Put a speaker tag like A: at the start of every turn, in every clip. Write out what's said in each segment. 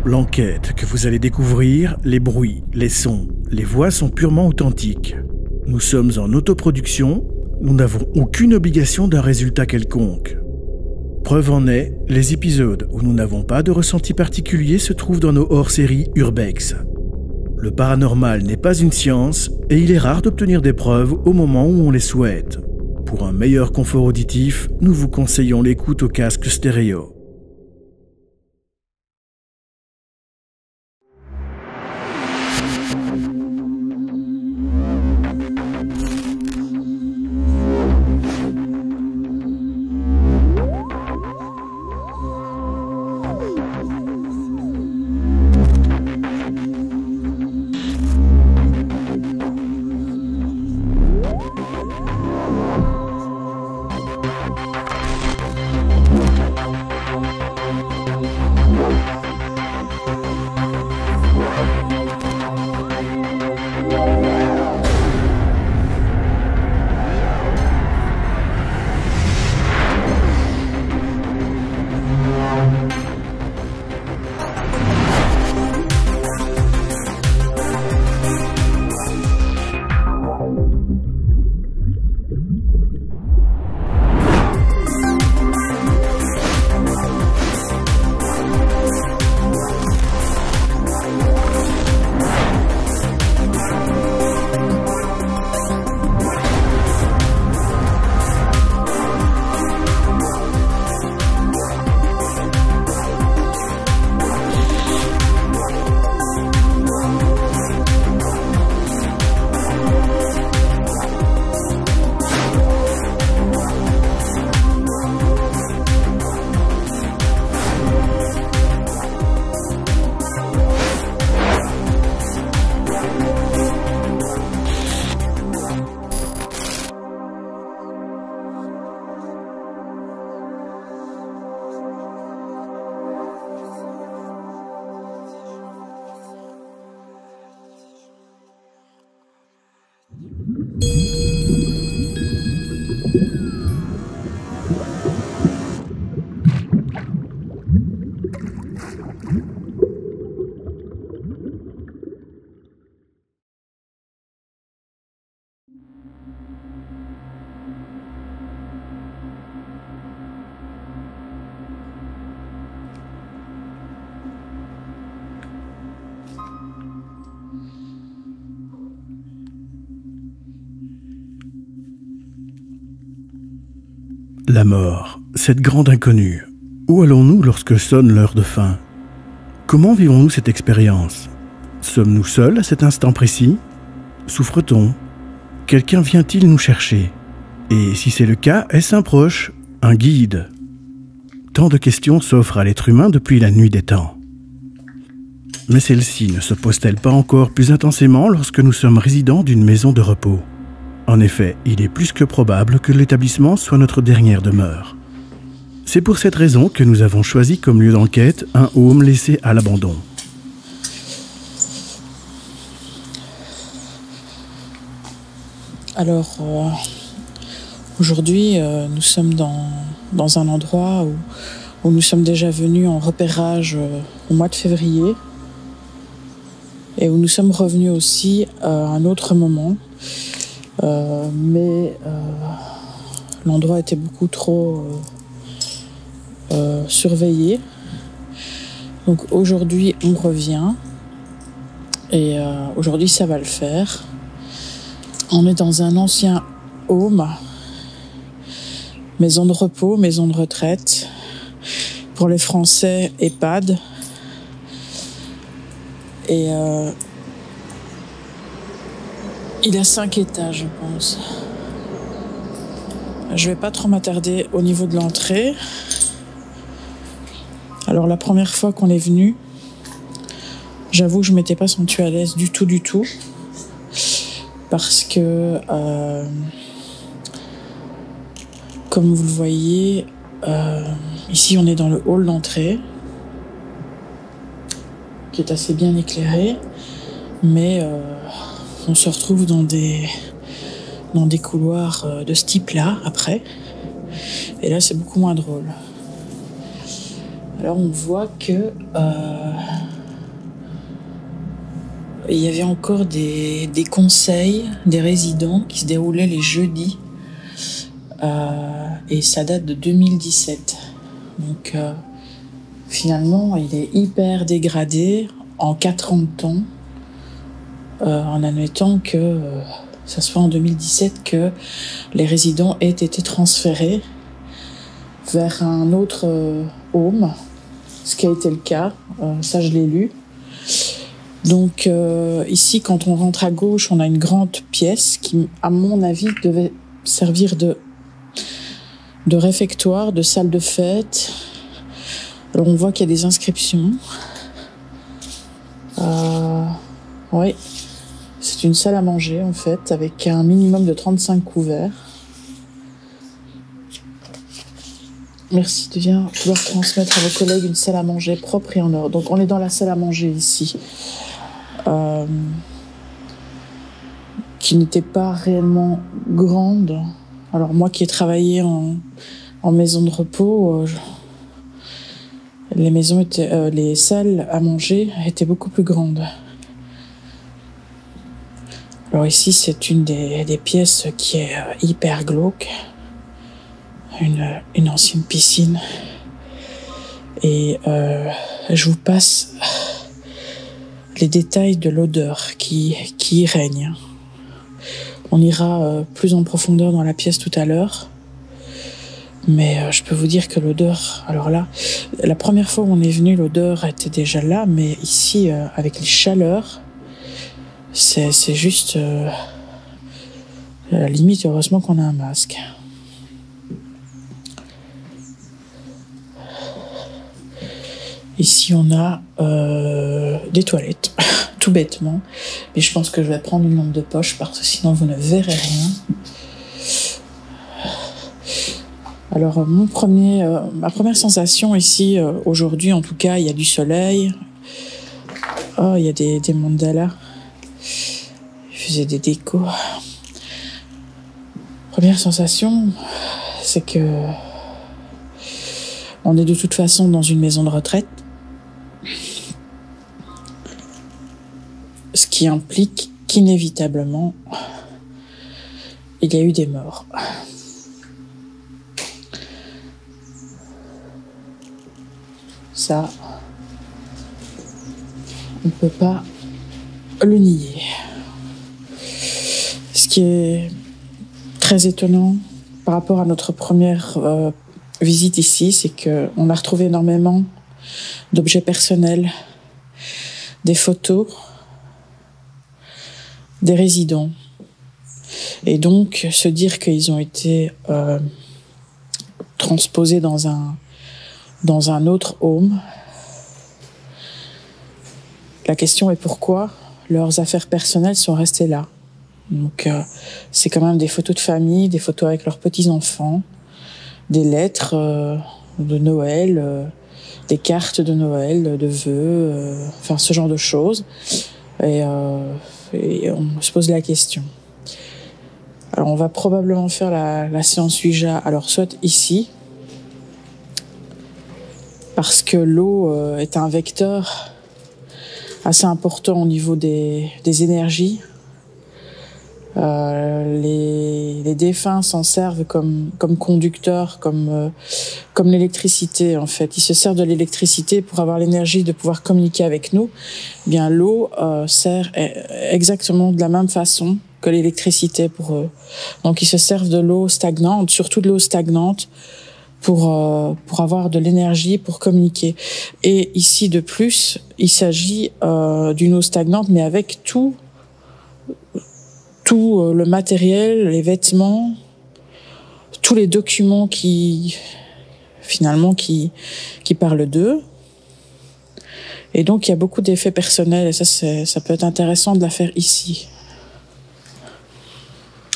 A: L'enquête que vous allez découvrir, les bruits, les sons, les voix sont purement authentiques. Nous sommes en autoproduction, nous n'avons aucune obligation d'un résultat quelconque. Preuve en est, les épisodes où nous n'avons pas de ressenti particulier se trouvent dans nos hors-séries Urbex. Le paranormal n'est pas une science et il est rare d'obtenir des preuves au moment où on les souhaite. Pour un meilleur confort auditif, nous vous conseillons l'écoute au casque stéréo. La mort, cette grande inconnue. Où allons-nous lorsque sonne l'heure de fin? Comment vivons-nous cette expérience? Sommes-nous seuls à cet instant précis? Souffre-t-on? Quelqu'un vient-il nous chercher? Et si c'est le cas, est-ce un proche, un guide? Tant de questions s'offrent à l'être humain depuis la nuit des temps. Mais celle-ci ne se pose-t-elle pas encore plus intensément lorsque nous sommes résidents d'une maison de repos? En effet, il est plus que probable que l'établissement soit notre dernière demeure. C'est pour cette raison que nous avons choisi comme lieu d'enquête un home laissé à l'abandon.
B: Alors, aujourd'hui, nous sommes dans un endroit où nous sommes déjà venus en repérage au mois de février et où nous sommes revenus aussi à un autre moment. Mais l'endroit était beaucoup trop surveillé. Donc aujourd'hui on revient et aujourd'hui ça va le faire. On est dans un ancien home, maison de repos, maison de retraite. Pour les Français, EHPAD. Et il a 5 étages, je pense. Je vais pas trop m'attarder au niveau de l'entrée. Alors la première fois qu'on est venu, j'avoue que je m'étais pas sentie à l'aise du tout. Parce que, comme vous le voyez, ici on est dans le hall d'entrée, qui est assez bien éclairé, mais on se retrouve dans des couloirs de ce type-là, après. Et là, c'est beaucoup moins drôle. Alors on voit que il y avait encore des conseils des résidents qui se déroulaient les jeudis et ça date de 2017. Donc finalement il est hyper dégradé en 4 ans de temps, en admettant que ça soit en 2017 que les résidents aient été transférés vers un autre home, ce qui a été le cas, ça je l'ai lu. Donc ici, quand on rentre à gauche, on a une grande pièce qui, à mon avis, devait servir de réfectoire, de salle de fête. Alors on voit qu'il y a des inscriptions. Oui, c'est une salle à manger en fait, avec un minimum de 35 couverts. Merci de bien pouvoir transmettre à vos collègues une salle à manger propre et en ordre. Donc on est dans la salle à manger ici, qui n'était pas réellement grande. Alors moi qui ai travaillé en maison de repos, les salles à manger étaient beaucoup plus grandes. Alors ici c'est une des pièces qui est hyper glauque. Une ancienne piscine. Et je vous passe les détails de l'odeur qui y règne. On ira plus en profondeur dans la pièce tout à l'heure. Mais je peux vous dire que l'odeur... Alors là, la première fois où on est venu, l'odeur était déjà là. Mais ici, avec les chaleurs, c'est juste... à la limite, heureusement qu'on a un masque. Ici, on a des toilettes, tout bêtement. Mais je pense que je vais prendre une lampe de poche parce que sinon, vous ne verrez rien. Alors, ma première sensation ici, aujourd'hui, en tout cas, il y a du soleil. Oh, il y a des mandalas. Je faisais des décos. Première sensation, c'est que on est de toute façon dans une maison de retraite. Ce qui implique qu'inévitablement, il y a eu des morts. Ça, on ne peut pas le nier. Ce qui est très étonnant par rapport à notre première visite ici, c'est qu'on a retrouvé énormément d'objets personnels, des photos, des résidents. Et donc, se dire qu'ils ont été transposés dans un autre home. La question est pourquoi leurs affaires personnelles sont restées là. Donc, c'est quand même des photos de famille, des photos avec leurs petits-enfants, des lettres de Noël, des cartes de Noël, de vœux, enfin ce genre de choses. Et on se pose la question. Alors on va probablement faire la séance Ouija, alors soit ici, parce que l'eau est un vecteur assez important au niveau des énergies. Les défunts s'en servent comme conducteurs, comme l'électricité en fait. Ils se servent de l'électricité pour avoir l'énergie de pouvoir communiquer avec nous. Eh bien l'eau sert exactement de la même façon que l'électricité pour eux. Donc ils se servent de l'eau stagnante, surtout de l'eau stagnante, pour avoir de l'énergie pour communiquer. Et ici de plus, il s'agit d'une eau stagnante, mais avec tout le matériel, les vêtements, tous les documents qui parlent d'eux. Et donc, il y a beaucoup d'effets personnels, et ça peut être intéressant de la faire ici.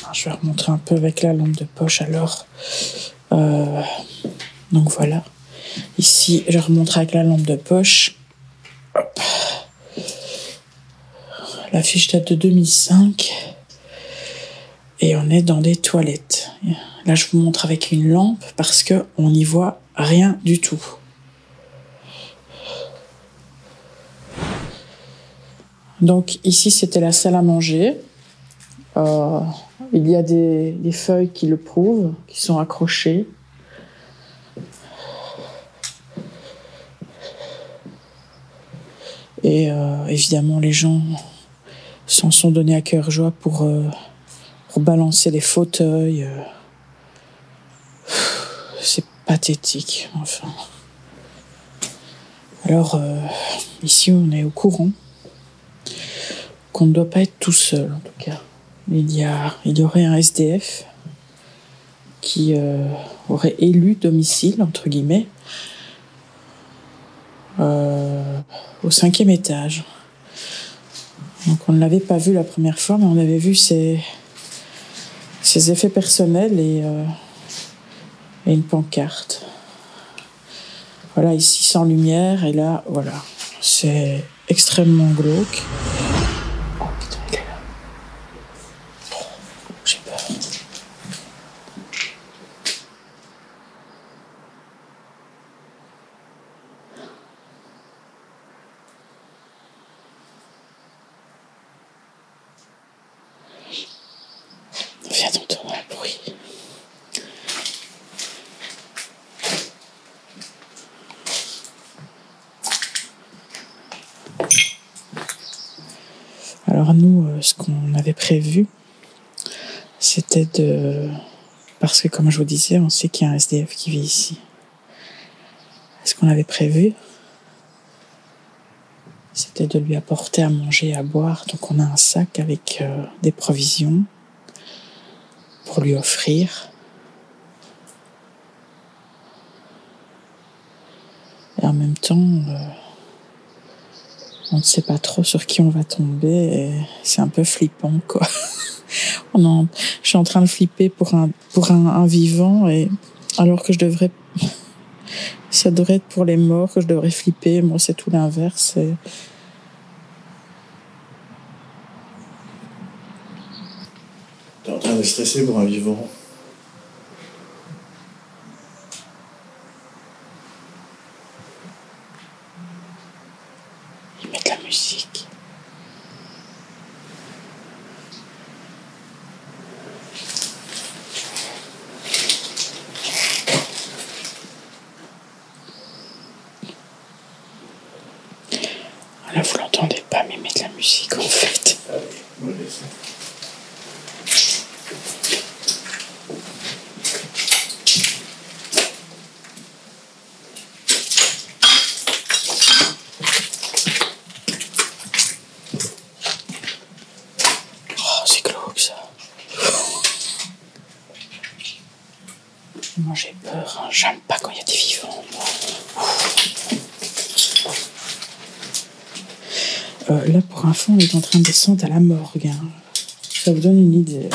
B: Alors, je vais remontrer un peu avec la lampe de poche, alors. Donc, voilà. Ici, je remontre avec la lampe de poche. Hop. La fiche date de 2005. Et on est dans des toilettes. Là, je vous montre avec une lampe parce que on n'y voit rien du tout. Donc ici, c'était la salle à manger. Il y a des feuilles qui le prouvent, qui sont accrochées. Et évidemment, les gens s'en sont donnés à cœur joie pour balancer les fauteuils. C'est pathétique, enfin. Alors, ici, on est au courant qu'on ne doit pas être tout seul, en tout cas. Il y aurait un SDF qui aurait élu domicile, entre guillemets, au 5e étage. Donc on ne l'avait pas vu la première fois, mais on avait vu ses effets personnels et une pancarte. Voilà, ici sans lumière, et là, voilà, c'est extrêmement glauque. Oh putain, il est là. Oh, j'ai peur. On vient d'entendre un bruit. Alors nous, ce qu'on avait prévu, c'était parce que comme je vous disais, on sait qu'il y a un SDF qui vit ici. Ce qu'on avait prévu, c'était de lui apporter à manger et à boire. Donc on a un sac avec des provisions pour lui offrir. Et en même temps, on ne sait pas trop sur qui on va tomber et c'est un peu flippant, quoi. Je suis en train de flipper pour un vivant, et alors que ça devrait être pour les morts que je devrais flipper. Moi, c'est tout l'inverse.
A: T'es en train de stresser pour un vivant.
B: Ils mettent la musique. Là, vous l'entendez pas, mais ils mettent la musique, en fait.
A: Allez, on le laisse.
B: Oh, c'est glauque, ça. Moi, j'ai peur, hein. J'aime pas quand il y a des vivants, moi. Là, pour info, on est en train de descendre à la morgue, hein. Ça vous donne une idée.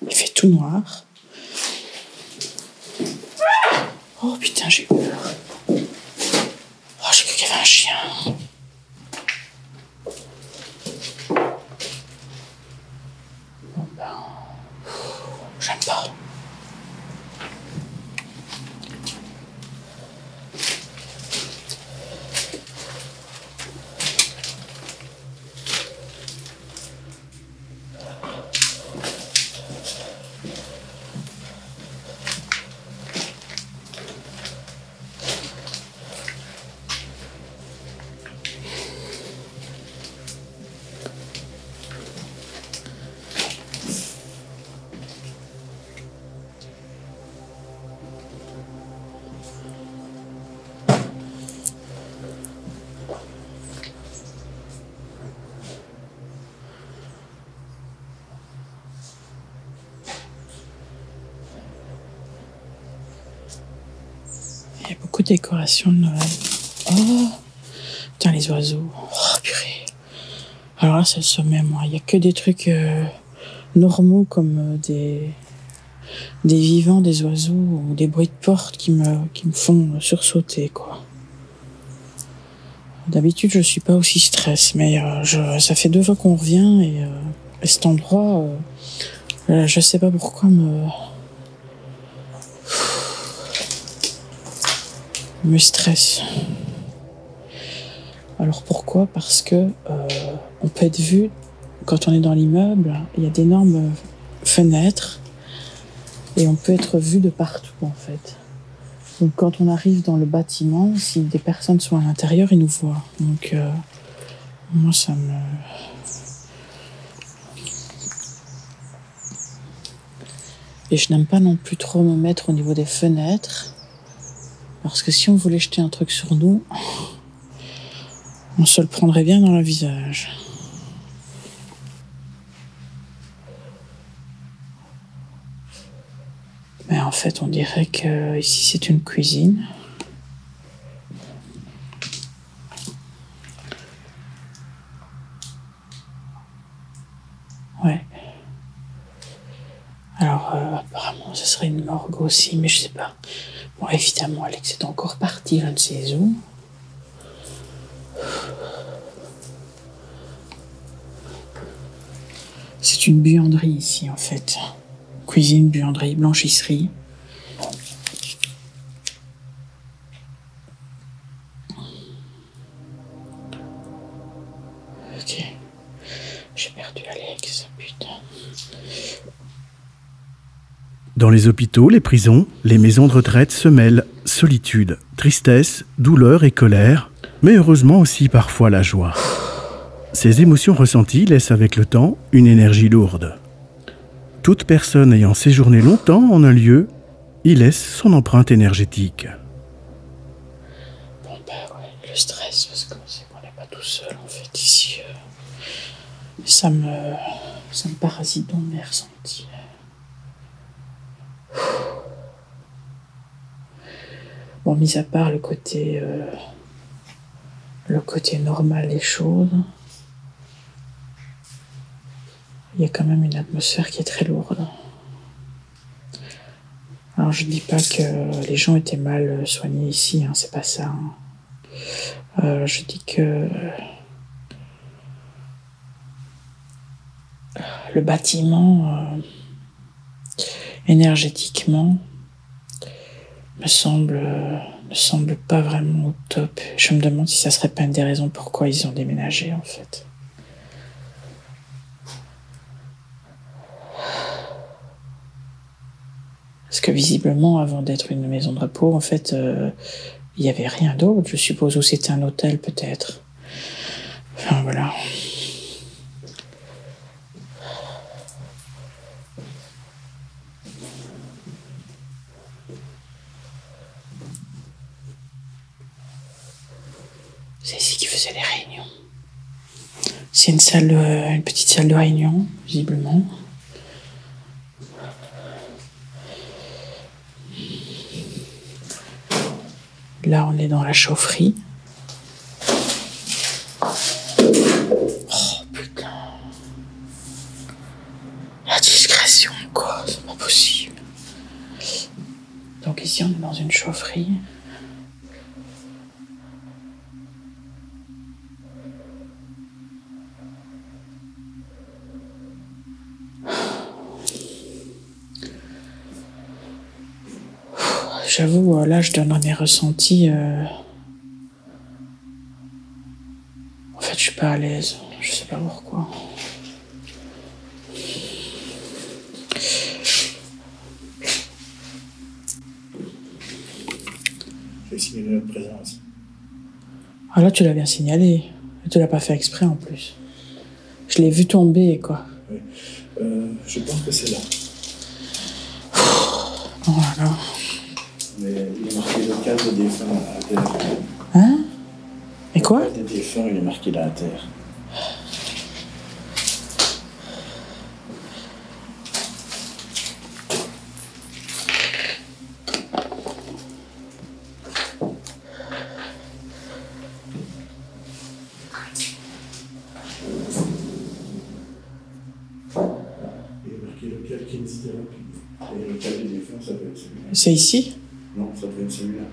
B: Il fait tout noir. Oh putain, j'ai eu peur. Oh, j'ai cru qu'il y avait un chien. Bon ben, j'aime pas. Il y a beaucoup de décorations de Noël. Oh, putain, les oiseaux. Oh, purée. Alors là, c'est le sommet, moi. Il n'y a que des trucs normaux comme des vivants, des oiseaux ou des bruits de porte qui me font sursauter, quoi. D'habitude, je suis pas aussi stress, mais ça fait 2 fois qu'on revient et cet endroit, je sais pas pourquoi me stresse. Alors pourquoi? Parce que on peut être vu, quand on est dans l'immeuble, il y a d'énormes fenêtres et on peut être vu de partout en fait. Donc quand on arrive dans le bâtiment, si des personnes sont à l'intérieur, ils nous voient. Donc moi ça me... Et je n'aime pas non plus trop me mettre au niveau des fenêtres, parce que si on voulait jeter un truc sur nous, on se le prendrait bien dans le visage. Mais en fait, on dirait que ici c'est une cuisine. Ouais. Alors, apparemment, ce serait une morgue aussi, mais je sais pas. Bon, évidemment, Alex est encore parti, je ne sais où. C'est une buanderie ici, en fait. Cuisine, buanderie, blanchisserie. Ok. J'ai perdu Alex, putain.
A: Dans les hôpitaux, les prisons, les maisons de retraite se mêlent solitude, tristesse, douleur et colère, mais heureusement aussi parfois la joie. Ces émotions ressenties laissent avec le temps une énergie lourde. Toute personne ayant séjourné longtemps en un lieu y laisse son empreinte énergétique.
B: Bon bah ouais, le stress, parce qu'on sait qu'on n'est pas tout seul en fait ici. Ça me parasite dans mes ressentis. Bon, mis à part le côté normal des choses, il y a quand même une atmosphère qui est très lourde. Alors je dis pas que les gens étaient mal soignés ici, hein, c'est pas ça. Hein. Je dis que le bâtiment, énergétiquement, ne semble pas vraiment au top. Je me demande si ça serait pas une des raisons pourquoi ils ont déménagé en fait. Parce que visiblement, avant d'être une maison de repos, en fait, il n'y avait rien d'autre, je suppose, ou c'était un hôtel peut-être. Enfin voilà. C'est ici qu'ils faisaient les réunions. C'est une petite salle de réunion, visiblement. Là, on est dans la chaufferie. Oh putain. La discrétion, quoi, c'est pas possible. Donc ici, on est dans une chaufferie. J'avoue, là, je donne mes ressentis. En fait, je suis pas à l'aise. Je sais pas pourquoi.
A: J'ai signalé notre présence.
B: Ah là, tu l'as bien signalé. Tu l'as pas fait exprès en plus. Je l'ai vu tomber, quoi.
A: Oui. Je pense que c'est là.
B: Voilà.
A: Mais il est marqué local de défunt à terre.
B: Hein? Et quoi?
A: Local des défunts, il est marqué là à terre. Il est marqué local kinésithérapie. Et le local des défunts, ça peut être celui-là.
B: C'est ici?
A: Non, ça peut être celui-là.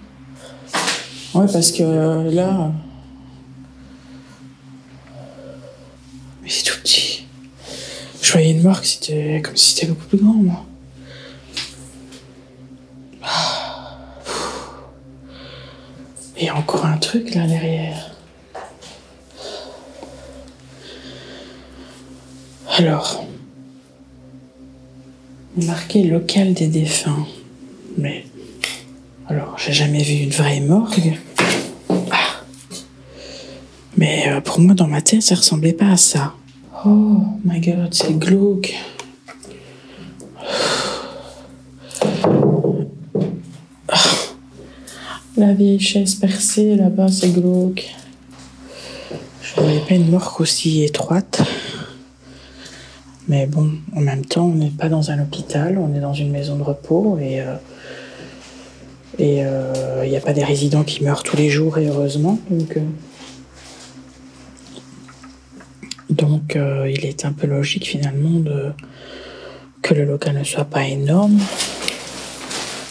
B: Ouais, parce que là... Mais c'est tout petit. Je voyais une marque, c'était comme si c'était beaucoup plus grand, moi. Il y a encore un truc là derrière. Alors, marqué local des défunts. Mais, alors, j'ai jamais vu une vraie morgue. Ah. Mais pour moi, dans ma tête, ça ressemblait pas à ça. Oh my god, c'est glauque. La vieille chaise percée, là-bas, c'est glauque. Je ne voyais pas une morgue aussi étroite. Mais bon, en même temps, on n'est pas dans un hôpital, on est dans une maison de repos et il n'y a pas des résidents qui meurent tous les jours, et heureusement. Donc il est un peu logique finalement que le local ne soit pas énorme.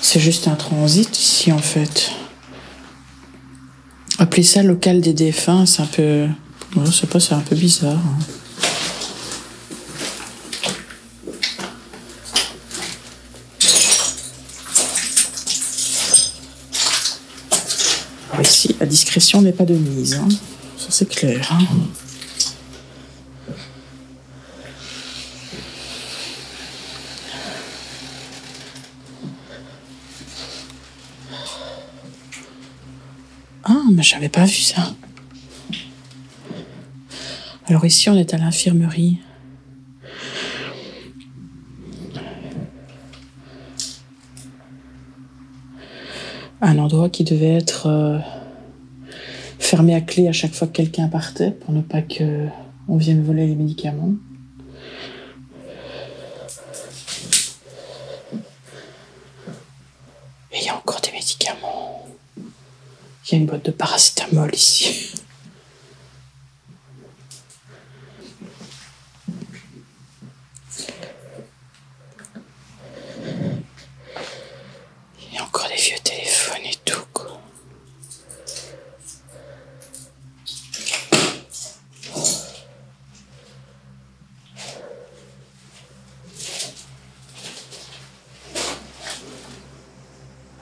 B: C'est juste un transit ici en fait. Appeler ça local des défunts, c'est un peu... Je sais pas, c'est un peu bizarre. Hein. Alors ici, la discrétion n'est pas de mise. Hein. Ça c'est clair. Hein. Ah, mais j'avais pas vu ça. Alors ici, on est à l'infirmerie. Un endroit qui devait être fermé à clé à chaque fois que quelqu'un partait, pour ne pas qu'on vienne voler les médicaments. Et il y a encore des médicaments. Il y a une boîte de paracétamol ici. Il y a encore des vieux téléphones et tout, quoi.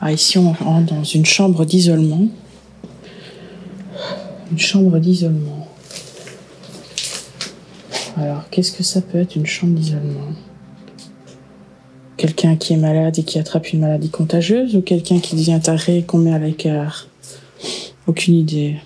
B: Ah, ici, on rentre dans une chambre d'isolement. Une chambre d'isolement. Alors, qu'est-ce que ça peut être une chambre d'isolement? Quelqu'un qui est malade et qui attrape une maladie contagieuse ou quelqu'un qui devient taré et qu'on met à l'écart? Aucune idée.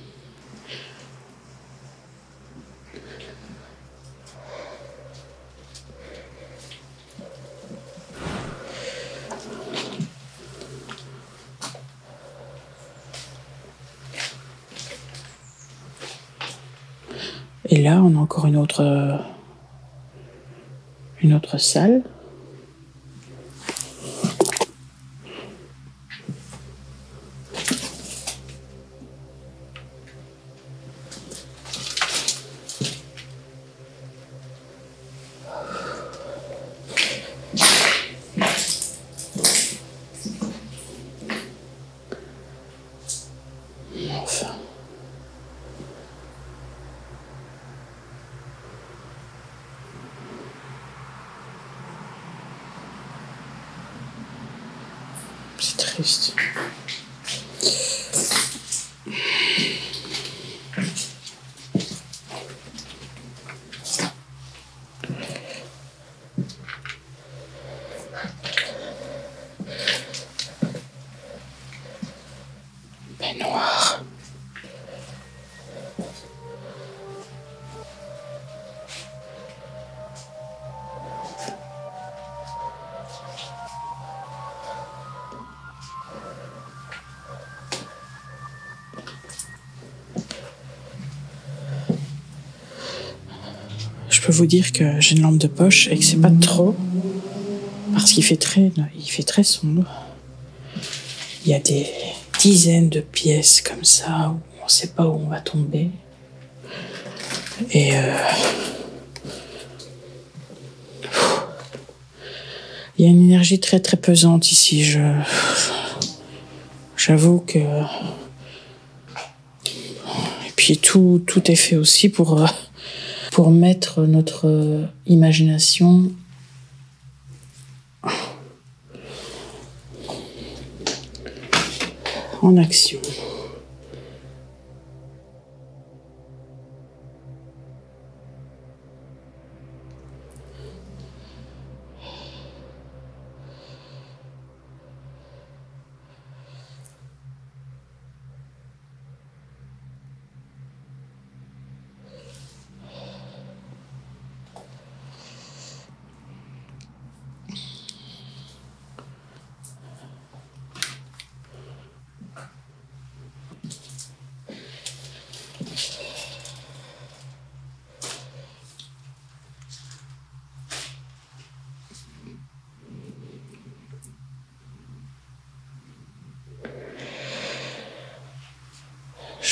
B: Et là, on a encore une autre salle. Enfin. C'est triste. Baignoire. Je peux vous dire que j'ai une lampe de poche et que c'est pas trop, parce qu'il fait très sombre. Il y a des dizaines de pièces comme ça où on sait pas où on va tomber. Et il y a une énergie très très pesante ici. J'avoue que... Et puis tout est fait aussi pour mettre notre imagination en action.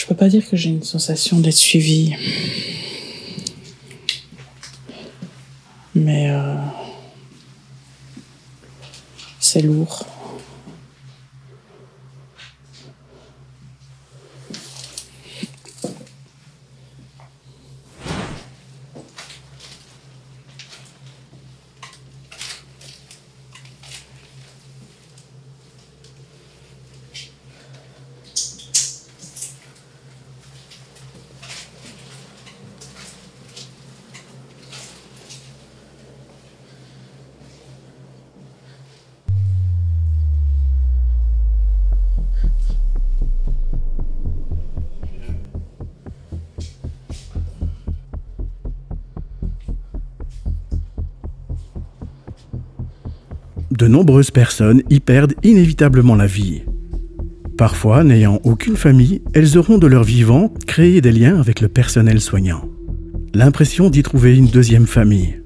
B: peux pas dire que j'ai une sensation d'être suivie. Mais c'est lourd.
A: De nombreuses personnes y perdent inévitablement la vie. Parfois, n'ayant aucune famille, elles auront de leur vivant créé des liens avec le personnel soignant. L'impression d'y trouver une deuxième famille.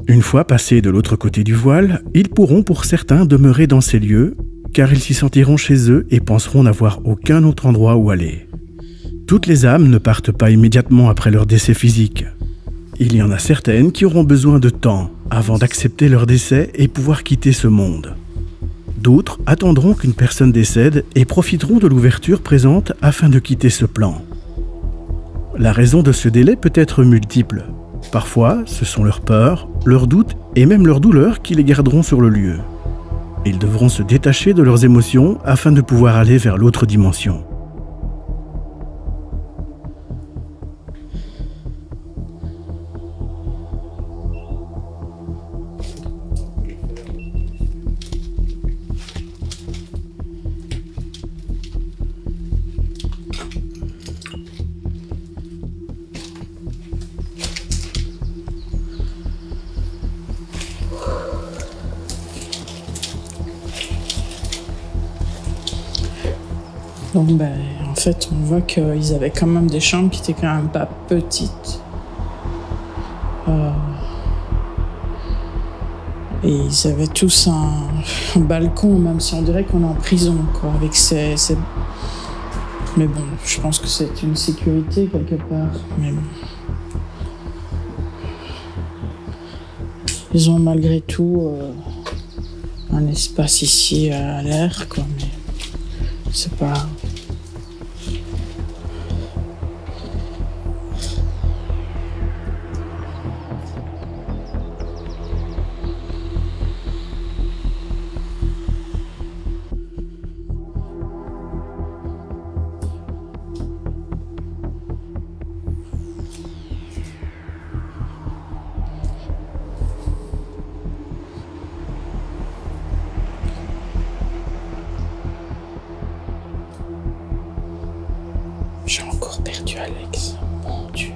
A: Une fois passés de l'autre côté du voile, ils pourront pour certains demeurer dans ces lieux, car ils s'y sentiront chez eux et penseront n'avoir aucun autre endroit où aller. Toutes les âmes ne partent pas immédiatement après leur décès physique. Il y en a certaines qui auront besoin de temps avant d'accepter leur décès et pouvoir quitter ce monde. D'autres attendront qu'une personne décède et profiteront de l'ouverture présente afin de quitter ce plan. La raison de ce délai peut être multiple. Parfois, ce sont leurs peurs, leurs doutes et même leurs douleurs qui les garderont sur le lieu. Ils devront se détacher de leurs émotions afin de pouvoir aller vers l'autre dimension.
B: Donc en fait, on voit qu'ils avaient quand même des chambres qui étaient quand même pas petites. Et ils avaient tous un balcon, même si on dirait qu'on est en prison, quoi, avec ces... Mais bon, je pense que c'est une sécurité quelque part. Mais bon. Ils ont malgré tout un espace ici à l'air, quoi, mais c'est pas... J'ai encore perdu Alex, mon Dieu.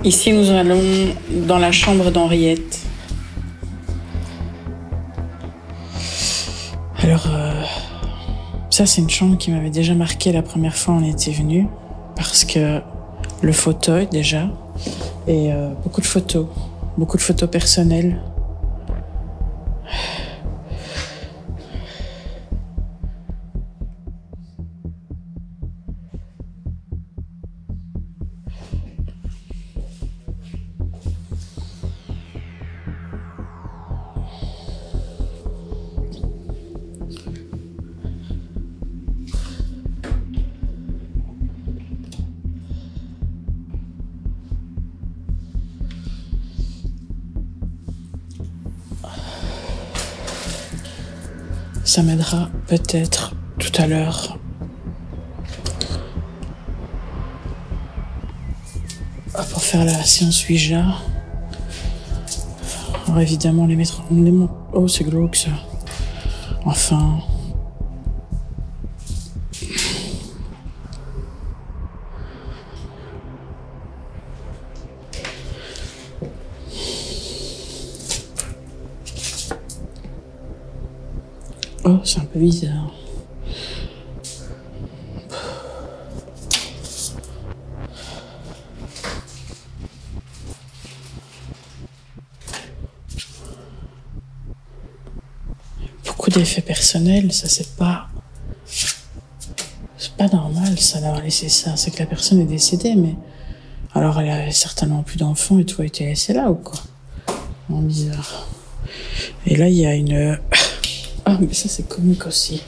B: Ici, nous allons dans la chambre d'Henriette. Alors, ça, c'est une chambre qui m'avait déjà marqué la première fois où on était venu, parce que le fauteuil, déjà, et beaucoup de photos personnelles. ça m'aidera peut-être tout à l'heure. Pour faire la séance Ouija. Alors évidemment, on les montre. Oh, c'est glauque ça. Enfin. Oh, c'est un peu bizarre. Beaucoup d'effets personnels, ça c'est pas normal ça d'avoir laissé ça. C'est que la personne est décédée, mais alors elle avait certainement plus d'enfants et tout a été laissé là ou quoi? Non, bizarre. Et là il y a une... Ah mais ça c'est comique aussi.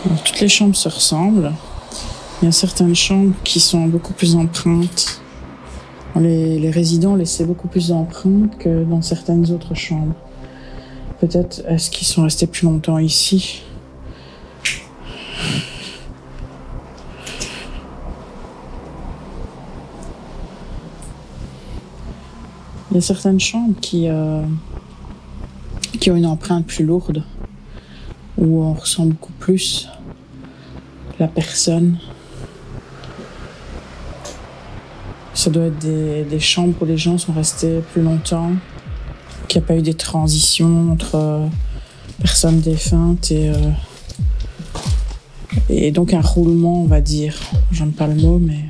B: Alors, toutes les chambres se ressemblent. Il y a certaines chambres qui sont beaucoup plus empreintes. Les résidents laissaient beaucoup plus d'empreintes que dans certaines autres chambres. Peut-être est-ce qu'ils sont restés plus longtemps ici? Il y a certaines chambres qui ont une empreinte plus lourde, où on ressent beaucoup plus la personne. Ça doit être des chambres où les gens sont restés plus longtemps, qu'il n'y a pas eu des transitions entre personnes défuntes et donc un roulement, on va dire. J'aime pas le mot, mais...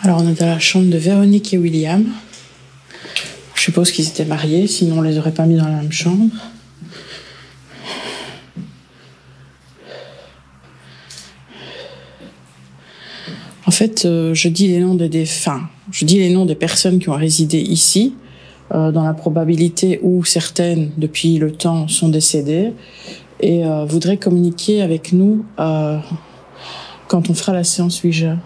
B: Alors on est dans la chambre de Véronique et William. Je suppose qu'ils étaient mariés, sinon on les aurait pas mis dans la même chambre. En fait, je dis les noms je dis les noms des personnes qui ont résidé ici, dans la probabilité où certaines, depuis le temps, sont décédées et voudraient communiquer avec nous quand on fera la séance Ouija.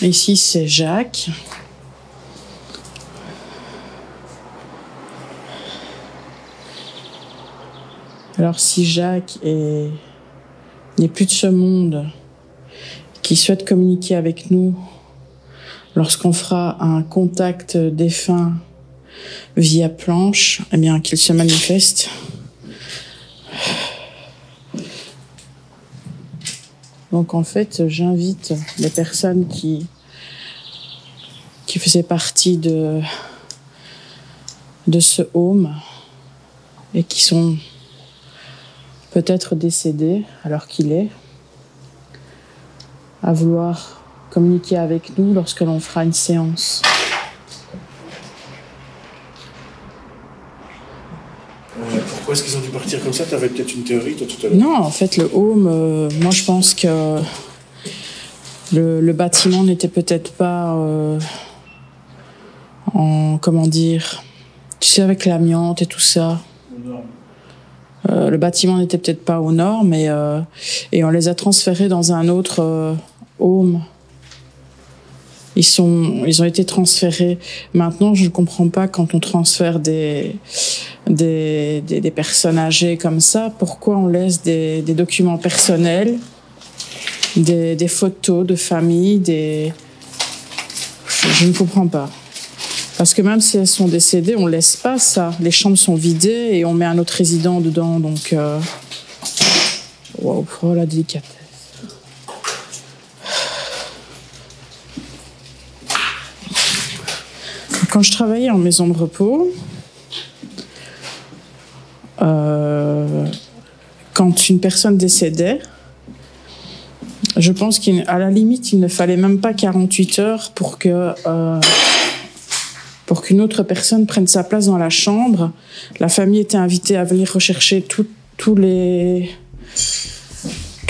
B: Ici, c'est Jacques. Alors, si Jacques n'est plus de ce monde, qui souhaite communiquer avec nous lorsqu'on fera un contact défunt via planche, eh bien, qu'il se manifeste. Donc en fait, j'invite les personnes qui faisaient partie de ce home et qui sont peut-être décédées alors qu'il est, à vouloir communiquer avec nous lorsque l'on fera une séance.
A: Pourquoi est-ce qu'ils ont dû partir comme ça? Tu avais peut-être une théorie, toi, tout à l'heure?
B: Non, en fait, le home, moi, je pense que le bâtiment n'était peut-être pas comment dire, tu sais, avec l'amiante et tout ça. Le bâtiment n'était peut-être pas aux normes et on les a transférés dans un autre home. Ils ont été transférés. Maintenant, je ne comprends pas quand on transfère des personnes âgées comme ça, pourquoi on laisse des documents personnels, des photos de famille, je ne comprends pas. Parce que même si elles sont décédées, on ne laisse pas ça. Les chambres sont vidées et on met un autre résident dedans. Donc, wow, oh la délicatesse. Quand je travaillais en maison de repos, quand une personne décédait, je pense qu'à la limite, il ne fallait même pas 48 heures pour qu'une autre personne prenne sa place dans la chambre. La famille était invitée à venir rechercher tous les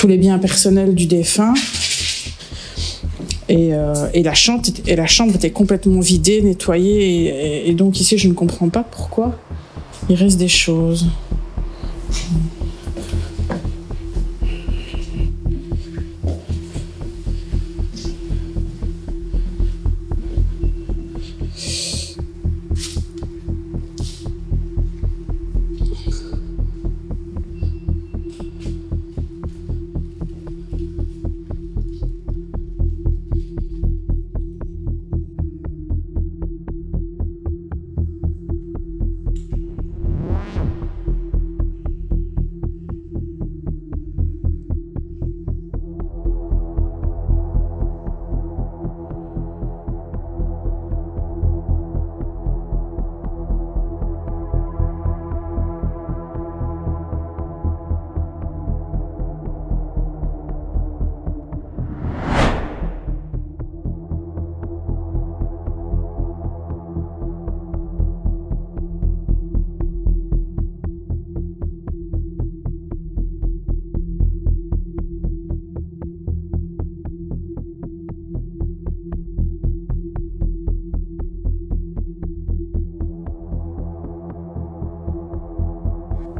B: biens personnels du défunt. Et la chambre était complètement vidée, nettoyée. Et donc ici, je ne comprends pas pourquoi il reste des choses.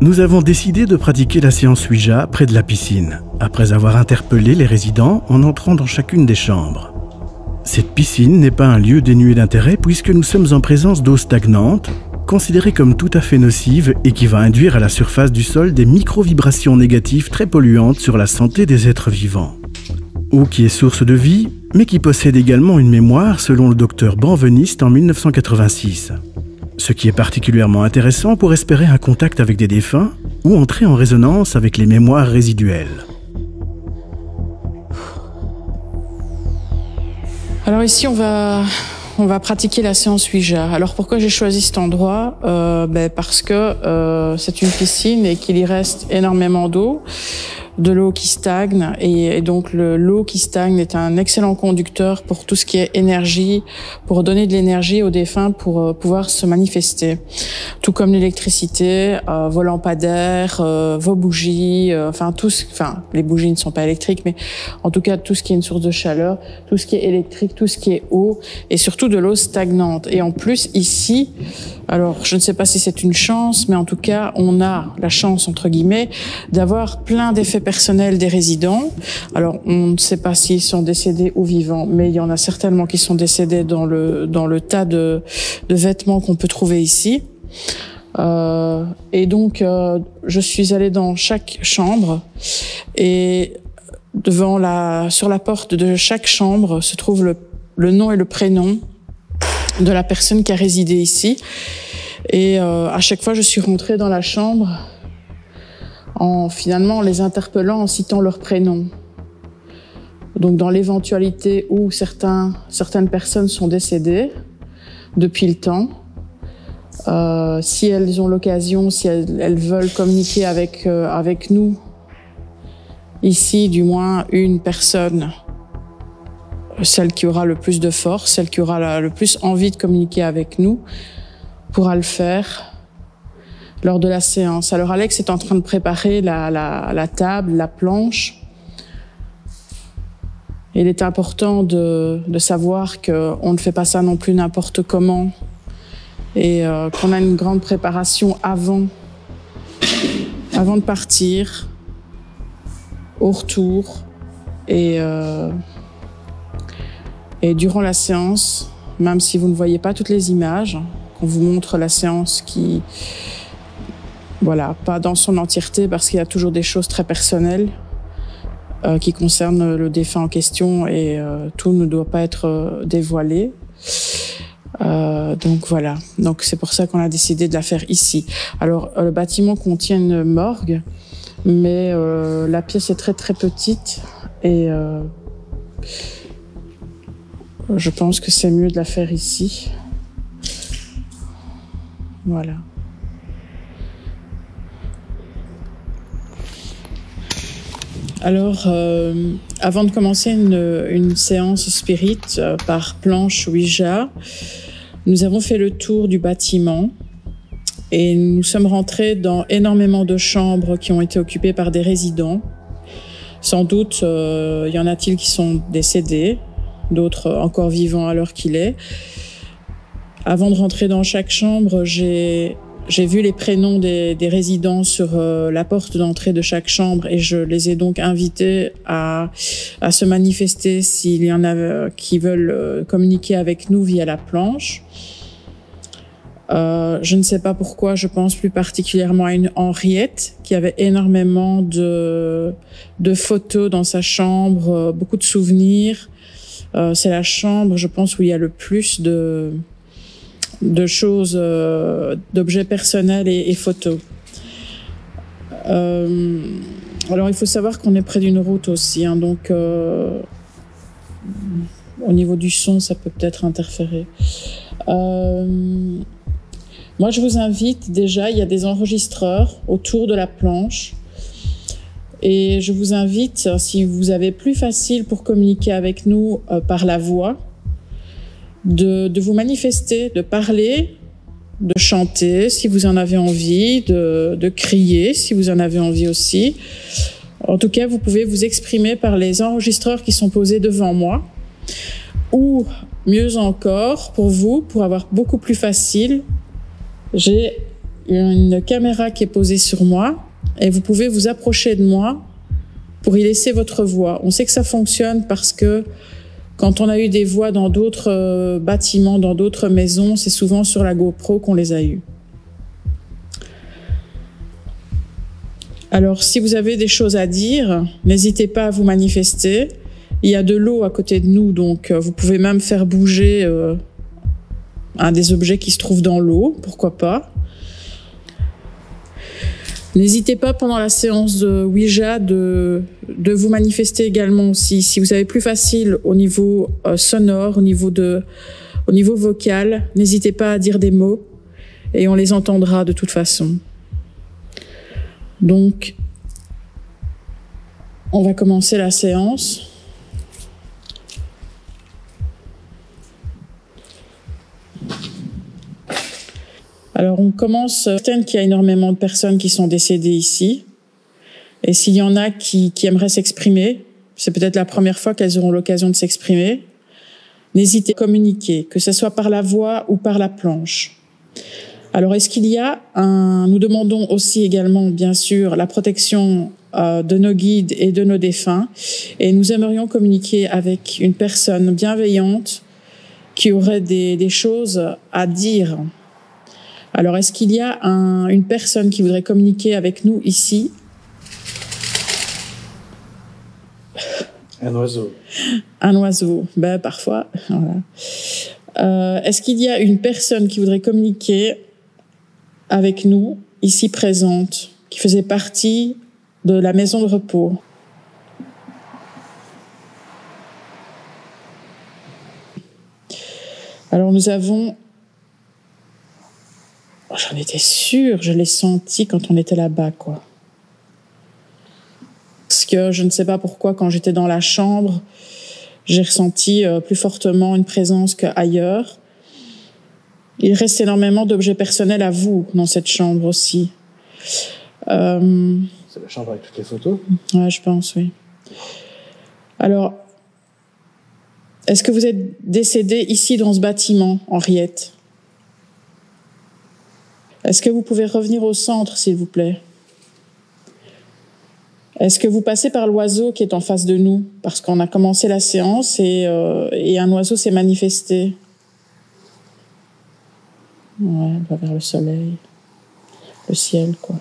A: Nous avons décidé de pratiquer la séance Ouija près de la piscine, après avoir interpellé les résidents en entrant dans chacune des chambres. Cette piscine n'est pas un lieu dénué d'intérêt puisque nous sommes en présence d'eau stagnante, considérée comme tout à fait nocive et qui va induire à la surface du sol des micro-vibrations négatives très polluantes sur la santé des êtres vivants. Eau qui est source de vie, mais qui possède également une mémoire selon le docteur Benveniste en 1986. Ce qui est particulièrement intéressant pour espérer un contact avec des défunts ou entrer en résonance avec les mémoires résiduelles.
B: Alors ici, on va pratiquer la séance Ouija. Alors pourquoi j'ai choisi cet endroit? Parce que c'est une piscine et qu'il y reste énormément d'eau, de l'eau qui stagne, et donc l'eau qui stagne est un excellent conducteur pour tout ce qui est énergie, pour donner de l'énergie aux défunts pour pouvoir se manifester. Tout comme l'électricité, vos lampadaires, vos bougies, les bougies ne sont pas électriques, mais en tout cas tout ce qui est une source de chaleur, tout ce qui est électrique, tout ce qui est eau, et surtout de l'eau stagnante. Et en plus ici, alors je ne sais pas si c'est une chance, mais en tout cas on a la chance entre guillemets d'avoir plein d'effets personnels des résidents. Alors on ne sait pas s'ils sont décédés ou vivants, mais il y en a certainement qui sont décédés dans le tas de vêtements qu'on peut trouver ici. Et donc je suis allée dans chaque chambre et sur la porte de chaque chambre se trouve le nom et le prénom de la personne qui a résidé ici. Et à chaque fois je suis rentrée dans la chambre en les interpellant en citant leur prénom. Donc dans l'éventualité où certaines personnes sont décédées depuis le temps, si elles ont l'occasion, si elles veulent communiquer avec nous, ici du moins une personne, celle qui aura le plus de force, celle qui aura le plus envie de communiquer avec nous, pourra le faire lors de la séance. Alors Alex est en train de préparer la table, la planche. Il est important de savoir qu'on ne fait pas ça non plus n'importe comment et qu'on a une grande préparation avant de partir, au retour et durant la séance, même si vous ne voyez pas toutes les images, qu'on vous montre la séance pas dans son entièreté parce qu'il y a toujours des choses très personnelles qui concernent le défunt en question et tout ne doit pas être dévoilé. Donc voilà, donc c'est pour ça qu'on a décidé de la faire ici. Alors le bâtiment contient une morgue, mais la pièce est très très petite et je pense que c'est mieux de la faire ici. Voilà. Alors, avant de commencer une séance spirit par planche Ouija, nous avons fait le tour du bâtiment et nous sommes rentrés dans énormément de chambres qui ont été occupées par des résidents. Sans doute, y en a-t-il qui sont décédés, d'autres encore vivants à l'heure qu'il est. Avant de rentrer dans chaque chambre, j'ai vu les prénoms des résidents sur la porte d'entrée de chaque chambre et je les ai donc invités à se manifester s'il y en a qui veulent communiquer avec nous via la planche. Je ne sais pas pourquoi, je pense plus particulièrement à une Henriette qui avait énormément de photos dans sa chambre, beaucoup de souvenirs. C'est la chambre, je pense, où il y a le plus de choses, d'objets personnels et photos. Alors il faut savoir qu'on est près d'une route aussi, hein, donc au niveau du son, ça peut peut-être interférer. Moi, je vous invite déjà, il y a des enregistreurs autour de la planche. Et je vous invite, si vous avez plus facile pour communiquer avec nous par la voix, de vous manifester, de parler, de chanter si vous en avez envie, de crier si vous en avez envie aussi. En tout cas, vous pouvez vous exprimer par les enregistreurs qui sont posés devant moi. Ou, mieux encore, pour vous, pour avoir beaucoup plus facile, j'ai une caméra qui est posée sur moi et vous pouvez vous approcher de moi pour y laisser votre voix. On sait que ça fonctionne parce que quand on a eu des voix dans d'autres bâtiments, dans d'autres maisons, c'est souvent sur la GoPro qu'on les a eues. Alors, si vous avez des choses à dire, n'hésitez pas à vous manifester. Il y a de l'eau à côté de nous, donc vous pouvez même faire bouger un des objets qui se trouvent dans l'eau, pourquoi pas. N'hésitez pas pendant la séance de Ouija de vous manifester également aussi. Si vous avez plus facile au niveau sonore, au niveau vocal, n'hésitez pas à dire des mots et on les entendra de toute façon. Donc, on va commencer la séance. Alors, on commence. Certaines qu'il y a énormément de personnes qui sont décédées ici. Et s'il y en a qui aimeraient s'exprimer, c'est peut-être la première fois qu'elles auront l'occasion de s'exprimer, n'hésitez pas à communiquer, que ce soit par la voix ou par la planche. Alors, est-ce qu'il y a nous demandons aussi également, bien sûr, la protection de nos guides et de nos défunts. Et nous aimerions communiquer avec une personne bienveillante qui aurait des choses à dire. Alors, est-ce qu'il y a une personne qui voudrait communiquer avec nous ici?
C: Un oiseau.
B: Un oiseau, ben parfois. Voilà. Est-ce qu'il y a une personne qui voudrait communiquer avec nous, ici présente, qui faisait partie de la maison de repos? Alors, nous avons... J'en étais sûre, je l'ai senti quand on était là-bas, quoi. Parce que je ne sais pas pourquoi, quand j'étais dans la chambre, j'ai ressenti plus fortement une présence qu'ailleurs. Il reste énormément d'objets personnels à vous dans cette chambre aussi.
C: C'est la chambre avec toutes les photos?
B: Ouais, je pense, oui. Alors, est-ce que vous êtes décédé ici dans ce bâtiment, Henriette? Est-ce que vous pouvez revenir au centre, s'il vous plaît? Est-ce que vous passez par l'oiseau qui est en face de nous? Parce qu'on a commencé la séance et un oiseau s'est manifesté. Ouais, on va vers le soleil, le ciel, quoi.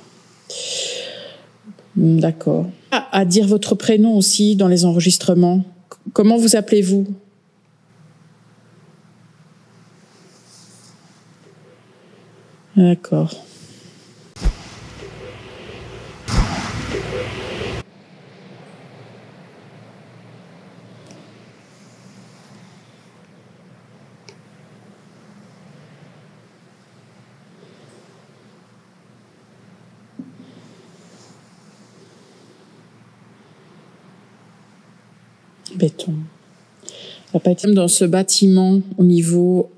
B: D'accord. À dire votre prénom aussi dans les enregistrements. Comment vous appelez-vous? D'accord. Béton. Ça va pas être dans ce bâtiment au niveau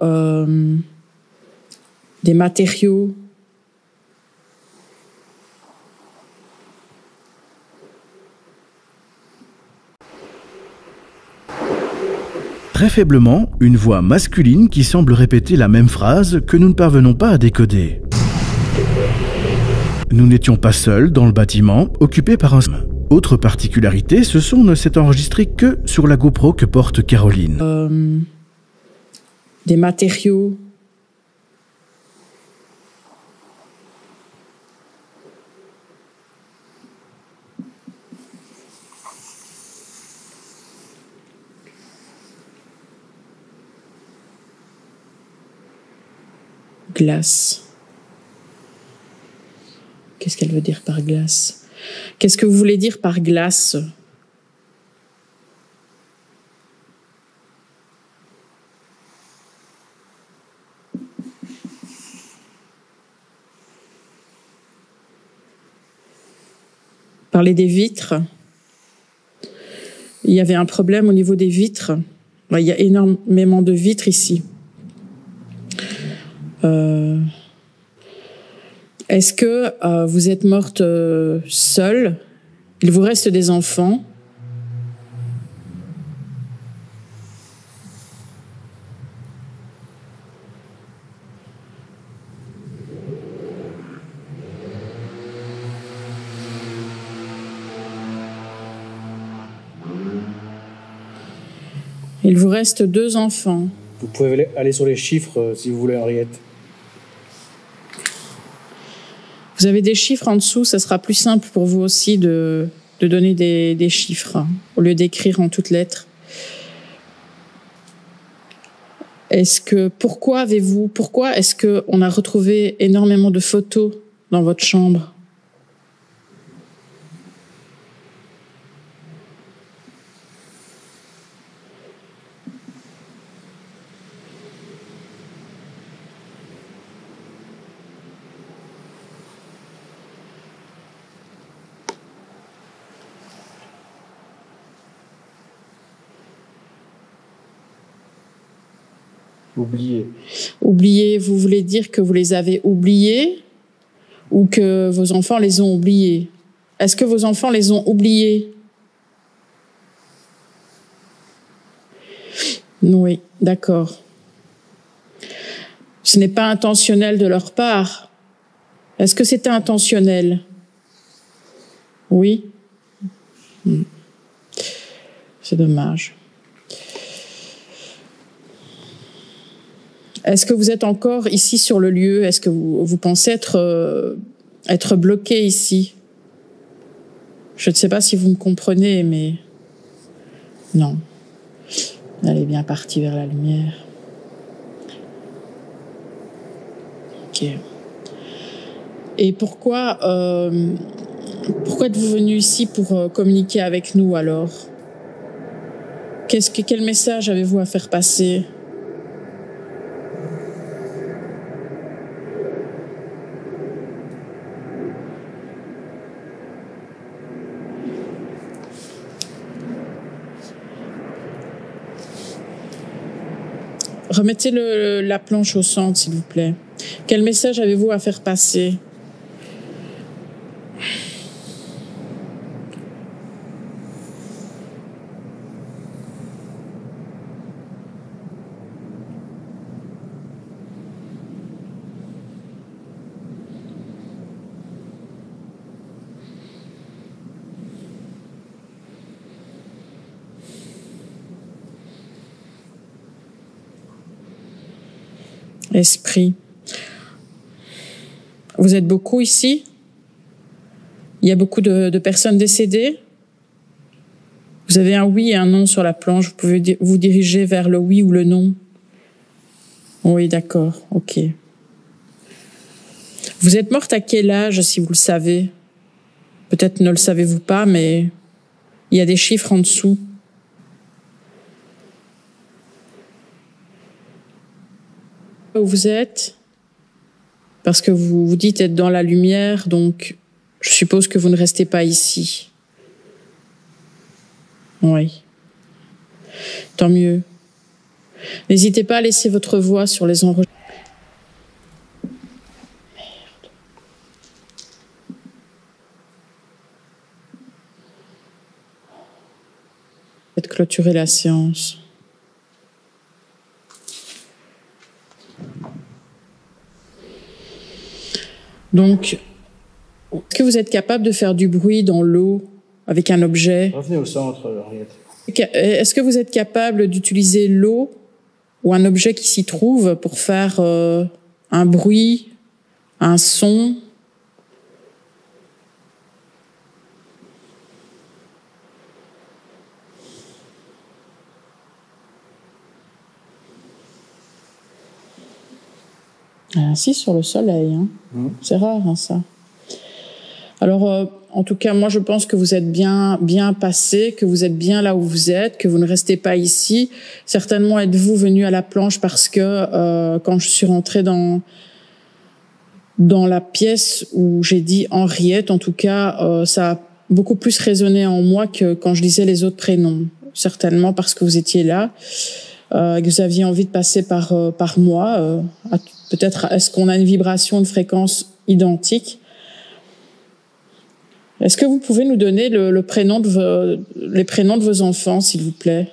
B: des matériaux.
A: Très faiblement, une voix masculine qui semble répéter la même phrase que nous ne parvenons pas à décoder. Nous n'étions pas seuls dans le bâtiment, occupé par un... Autre particularité, ce son ne s'est enregistré que sur la GoPro que porte Caroline.
B: Des matériaux. Glace. Qu'est-ce qu'elle veut dire par glace? Qu'est-ce que vous voulez dire par glace? Parler des vitres. Il y avait un problème au niveau des vitres. Il y a énormément de vitres ici. Est-ce que vous êtes morte seule? Il vous reste des enfants? Il vous reste 2 enfants.
C: Vous pouvez aller sur les chiffres si vous voulez, Henriette.
B: Vous avez des chiffres en dessous, ça sera plus simple pour vous aussi de donner des chiffres, au lieu d'écrire en toutes lettres. Pourquoi est-ce qu'on a retrouvé énormément de photos dans votre chambre? Oublier, vous voulez dire que vous les avez oubliés ou que vos enfants les ont oubliés? Est-ce que vos enfants les ont oubliés? Oui, d'accord. Ce n'est pas intentionnel de leur part. Est-ce que c'était intentionnel? Oui. C'est dommage. Est-ce que vous êtes encore ici sur le lieu? Est-ce que vous pensez être bloqué ici? Je ne sais pas si vous me comprenez, mais non. Elle est bien partie vers la lumière. Ok. Et pourquoi êtes-vous venu ici pour communiquer avec nous alors? Quel message avez-vous à faire passer? Remettez la planche au centre, s'il vous plaît. Quel message avez-vous à faire passer? Esprit. Vous êtes beaucoup ici? Il y a beaucoup de personnes décédées? Vous avez un oui et un non sur la planche. Vous pouvez vous diriger vers le oui ou le non. Oui, d'accord. Ok. Vous êtes morte à quel âge, si vous le savez? Peut-être ne le savez-vous pas, mais il y a des chiffres en dessous. Où vous êtes? Parce que vous vous dites être dans la lumière, donc je suppose que vous ne restez pas ici. Oui. Tant mieux. N'hésitez pas à laisser votre voix sur les enregistrements. Merde. Faites clôturer la séance. Donc, est-ce que vous êtes capable de faire du bruit dans l'eau avec un objet?
C: Revenez au centre, Henriette.
B: Est-ce que vous êtes capable d'utiliser l'eau ou un objet qui s'y trouve pour faire un bruit, un son? Assis sur le soleil, hein. C'est rare, hein, ça. Alors, en tout cas, moi, je pense que vous êtes bien passé, que vous êtes bien là où vous êtes, que vous ne restez pas ici. Certainement êtes-vous venu à la planche parce que quand je suis rentrée dans la pièce où j'ai dit Henriette, en tout cas, ça a beaucoup plus résonné en moi que quand je disais les autres prénoms. Certainement parce que vous étiez là, que vous aviez envie de passer par moi. Peut-être est-ce qu'on a une vibration, une fréquence identique? Est-ce que vous pouvez nous donner les prénoms de vos enfants, s'il vous plaît?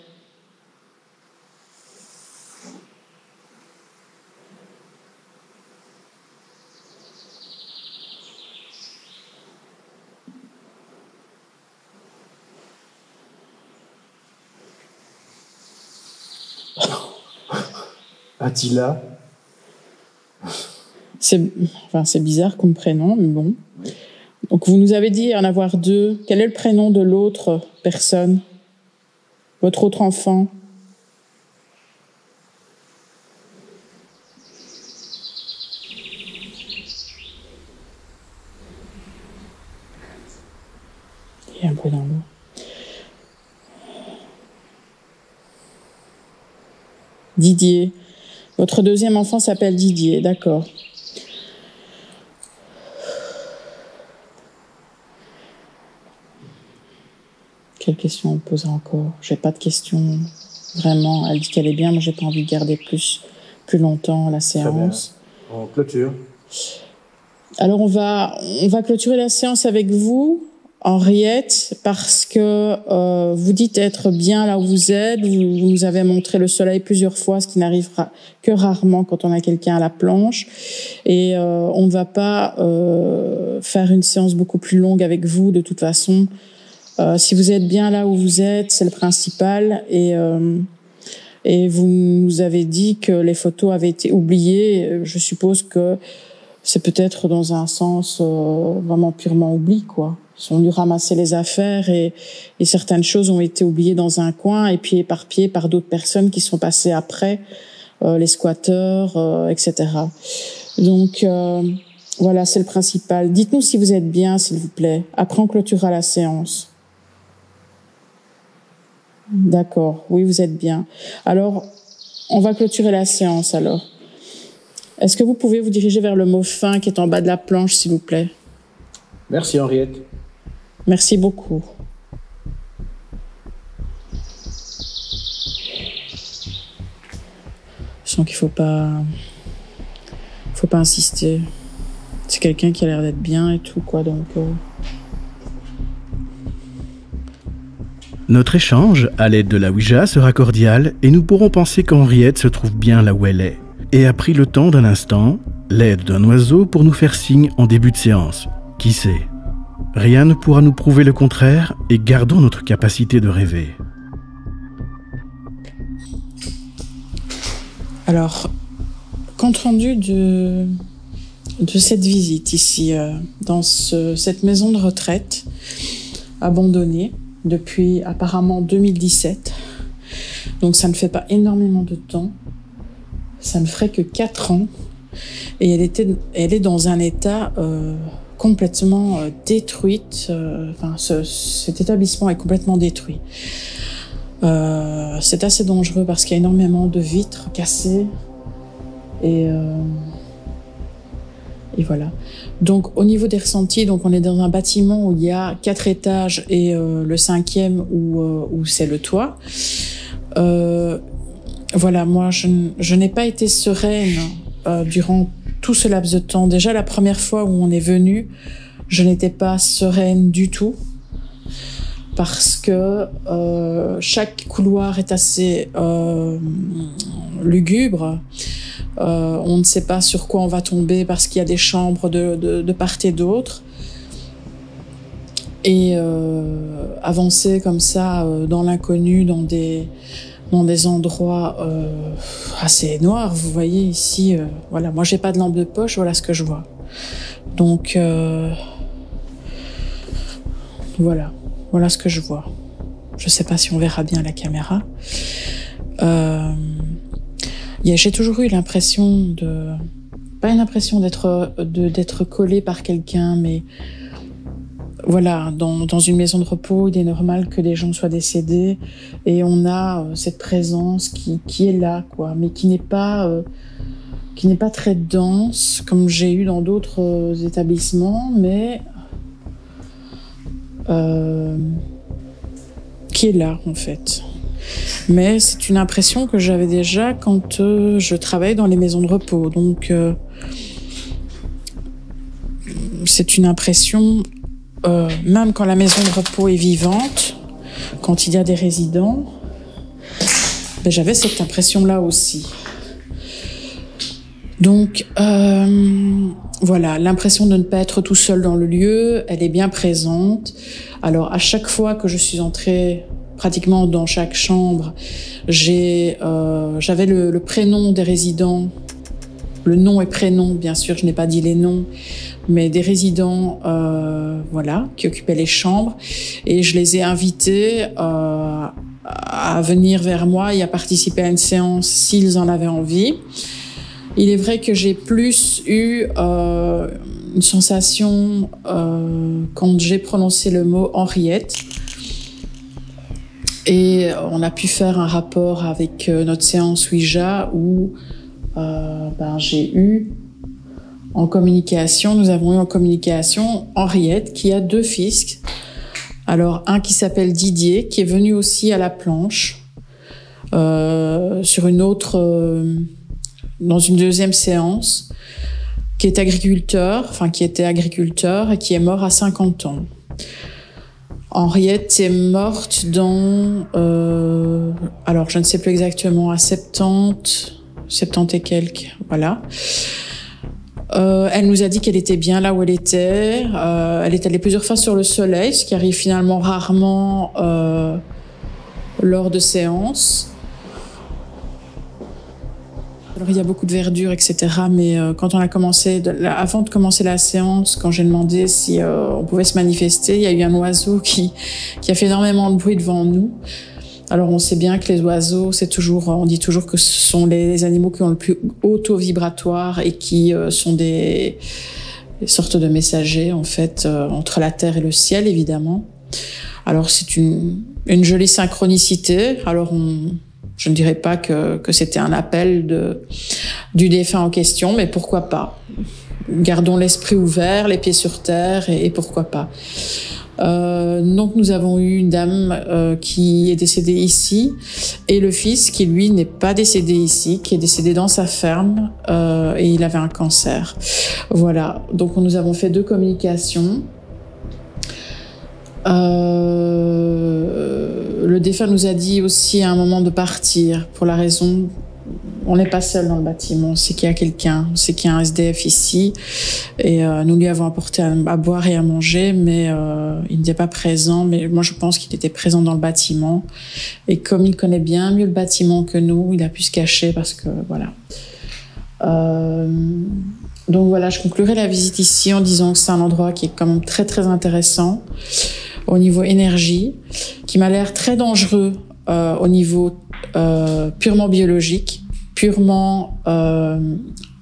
C: Attila.
B: C'est bizarre comme prénom, mais bon. Oui. Donc, vous nous avez dit en avoir deux. Quel est le prénom de l'autre personne? Votre autre enfant? Il y a un bruit dans l'eau. Didier. Votre deuxième enfant s'appelle Didier, d'accord. Quelle question on pose encore? J'ai pas de questions, vraiment. Elle dit qu'elle est bien, mais j'ai pas envie de garder plus longtemps la séance.
C: On clôture.
B: Alors on va clôturer la séance avec vous, Henriette, parce que vous dites être bien là où vous êtes. Vous nous avez montré le soleil plusieurs fois, ce qui n'arrive que rarement quand on a quelqu'un à la planche. Et on ne va pas faire une séance beaucoup plus longue avec vous de toute façon. Si vous êtes bien là où vous êtes, c'est le principal. Et vous nous avez dit que les photos avaient été oubliées. Je suppose que c'est peut-être dans un sens vraiment purement oubli, quoi. Ils sont venus ramasser les affaires et certaines choses ont été oubliées dans un coin et puis éparpillées par d'autres personnes qui sont passées après, les squatteurs, etc. Donc voilà, c'est le principal. Dites-nous si vous êtes bien, s'il vous plaît. Après, on clôturera la séance. D'accord, oui, vous êtes bien. Alors, on va clôturer la séance, alors. Est-ce que vous pouvez vous diriger vers le mot fin qui est en bas de la planche, s'il vous plaît?
C: Merci, Henriette.
B: Merci beaucoup. Je sens qu'il faut pas insister. C'est quelqu'un qui a l'air d'être bien et tout, quoi, donc...
A: Notre échange, à l'aide de la Ouija, sera cordial et nous pourrons penser qu'Henriette se trouve bien là où elle est et a pris le temps d'un instant, l'aide d'un oiseau pour nous faire signe en début de séance. Qui sait? Rien ne pourra nous prouver le contraire et gardons notre capacité de rêver.
B: Alors, compte rendu de cette visite ici, dans cette maison de retraite abandonnée depuis apparemment 2017. Donc ça ne fait pas énormément de temps. Ça ne ferait que 4 ans. Et elle est dans un état complètement détruite. Cet établissement est complètement détruit. C'est assez dangereux parce qu'il y a énormément de vitres cassées. Et voilà. Donc, au niveau des ressentis, donc on est dans un bâtiment où il y a 4 étages et le 5e où c'est le toit. Voilà, moi, je n'ai pas été sereine durant tout ce laps de temps. Déjà, la première fois où on est venu, je n'étais pas sereine du tout parce que chaque couloir est assez lugubre. On ne sait pas sur quoi on va tomber parce qu'il y a des chambres de part et d'autre. Et avancer comme ça dans l'inconnu, dans des endroits assez noirs, vous voyez ici, voilà, moi j'ai pas de lampe de poche, voilà ce que je vois. Donc voilà ce que je vois. Je sais pas si on verra bien la caméra. J'ai toujours eu l'impression pas une impression d'être collée par quelqu'un, mais voilà, dans une maison de repos, il est normal que des gens soient décédés et on a cette présence qui est là, quoi, mais qui n'est pas très dense comme j'ai eu dans d'autres établissements, mais qui est là en fait. Mais c'est une impression que j'avais déjà quand je travaillais dans les maisons de repos, donc c'est une impression. Même quand la maison de repos est vivante, quand il y a des résidents, j'avais cette impression-là aussi. Donc, voilà, l'impression de ne pas être tout seul dans le lieu, elle est bien présente. Alors, à chaque fois que je suis entrée, pratiquement dans chaque chambre, j'avais le prénom des résidents, le nom et prénom, bien sûr, je n'ai pas dit les noms, mais des résidents, voilà, qui occupaient les chambres, et je les ai invités à à venir vers moi et à participer à une séance s'ils en avaient envie. Il est vrai que j'ai plus eu une sensation quand j'ai prononcé le mot Henriette. Et on a pu faire un rapport avec notre séance Ouija où j'ai eu en communication, nous avons eu en communication Henriette qui a 2 fils. Alors un qui s'appelle Didier qui est venu aussi à la planche sur une autre, dans une deuxième séance, qui est agriculteur, enfin qui était agriculteur et qui est mort à 50 ans. Henriette est morte dans, alors je ne sais plus exactement, à 70 et quelques, voilà. Elle nous a dit qu'elle était bien là où elle était. Elle est allée plusieurs fois sur le soleil, ce qui arrive finalement rarement lors de séances. Alors, il y a beaucoup de verdure, etc. Mais quand on a commencé, avant de commencer la séance, quand j'ai demandé si on pouvait se manifester, il y a eu un oiseau qui a fait énormément de bruit devant nous. Alors on sait bien que les oiseaux, on dit toujours que ce sont les animaux qui ont le plus haut taux vibratoire et qui sont des sortes de messagers en fait entre la terre et le ciel évidemment. Alors c'est une jolie synchronicité. Alors je ne dirais pas que c'était un appel du défunt en question, mais pourquoi pas. Gardons l'esprit ouvert, les pieds sur terre et pourquoi pas. Donc nous avons eu une dame qui est décédée ici et le fils qui lui n'est pas décédé ici, qui est décédé dans sa ferme et il avait un cancer. Voilà, donc nous avons fait 2 communications. Le défunt nous a dit aussi à un moment de partir pour la raison... On n'est pas seul dans le bâtiment, on sait qu'il y a quelqu'un, on sait qu'il y a un SDF ici et nous lui avons apporté à boire et à manger, mais il n'était pas présent, mais moi je pense qu'il était présent dans le bâtiment et comme il connaît bien mieux le bâtiment que nous, il a pu se cacher parce que voilà. Donc voilà, je conclurai la visite ici en disant que c'est un endroit qui est quand même très très intéressant au niveau énergie, qui m'a l'air très dangereux au niveau purement biologique, purement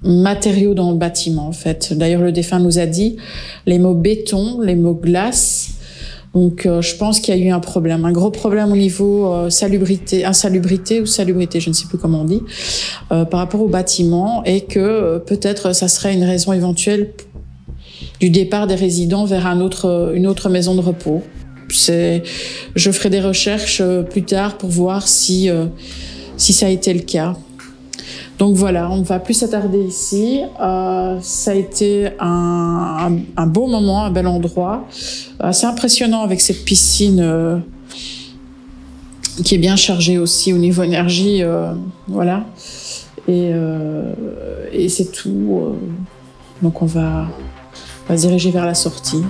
B: matériaux dans le bâtiment en fait. D'ailleurs le défunt nous a dit les mots béton, les mots glace. Donc je pense qu'il y a eu un problème, un gros problème au niveau insalubrité ou salubrité, je ne sais plus comment on dit, par rapport au bâtiment et que peut-être ça serait une raison éventuelle du départ des résidents vers une autre maison de repos. Je ferai des recherches plus tard pour voir si ça a été le cas. Donc voilà, on ne va plus s'attarder ici. Ça a été un beau moment, un bel endroit. C'est impressionnant avec cette piscine qui est bien chargée aussi au niveau énergie. Voilà. Et c'est tout. Donc on va se diriger vers la sortie.